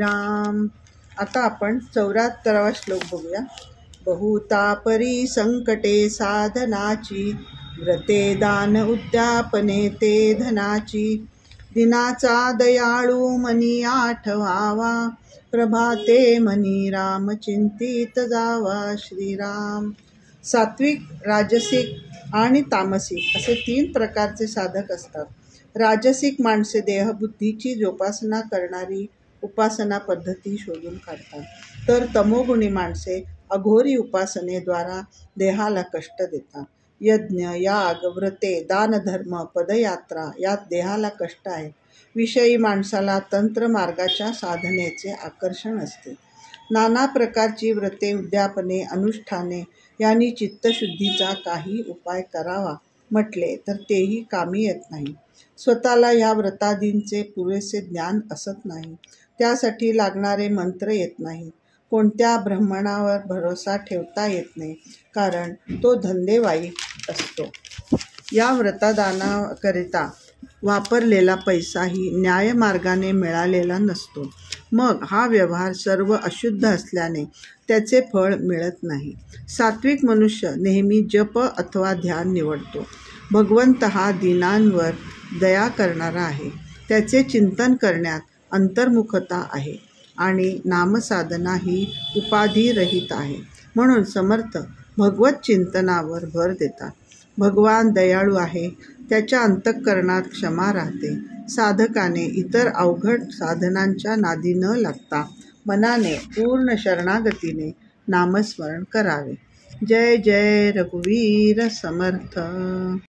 राम। आता आपण 74वा श्लोक बघूया। बहुतापरी संकटे साधनाची, व्रते दान उद्यापने ते धनाची। दिनाचा दयाळू मनी आठवावा, प्रभाते मनी राम चिंतित जावा। श्रीराम। सात्विक, राजसिक आणि तामसिक असे 3 प्रकारचे साधक असतात। राजसिक माणसे देहबुद्धीची जोपासना करणारी उपासना पद्धती शोधून काढतात, तर तमोगुणी माणसे अघोरी उपासनेद्वारा देहाला कष्ट देतात। यज्ञ, याग, व्रते, दानधर्म, पदयात्रा यात देहाला कष्ट आहे। विषयी माणसाला तंत्र मार्गाच्या साधनेचे आकर्षण असते। नाना प्रकारची व्रते, उद्यापने, अनुष्ठाने यांनी चित्तशुद्धीचा काही उपाय करावा म्हटले तर तेही कामी येत नाही। स्वतःला ह्या व्रतादींचे पुरेसे ज्ञान असत नाही, त्यासाठी लागणारे मंत्र येत नाहीत, कोणत्या ब्राह्मणावर भरोसा ठेवता येत नाही, कारण तो धंदेवाईक असतो। या व्रतदानाकरिता वापरलेला पैसाही न्यायमार्गाने मिळालेला नसतो। मग हा व्यवहार सर्व अशुद्ध असल्याने त्याचे फळ मिळत नाही। सात्विक मनुष्य नेहमी जप अथवा ध्यान निवडतो। भगवंत हा दीनांवर दया करणारा आहे, त्याचे चिंतन करण्यात अंतर्मुखता आहे आणि नामसाधना ही उपाधिरहित आहे, म्हणून समर्थ भगवत चिंतनावर भर देतात। भगवान दयाळू आहे, त्याच्या अंतःकरणात क्षमा राहते। साधकाने इतर अवघड साधनांच्या नादी न लागता मनाने पूर्ण शरणागतीने नामस्मरण करावे। जय जय रघुवीर समर्थ।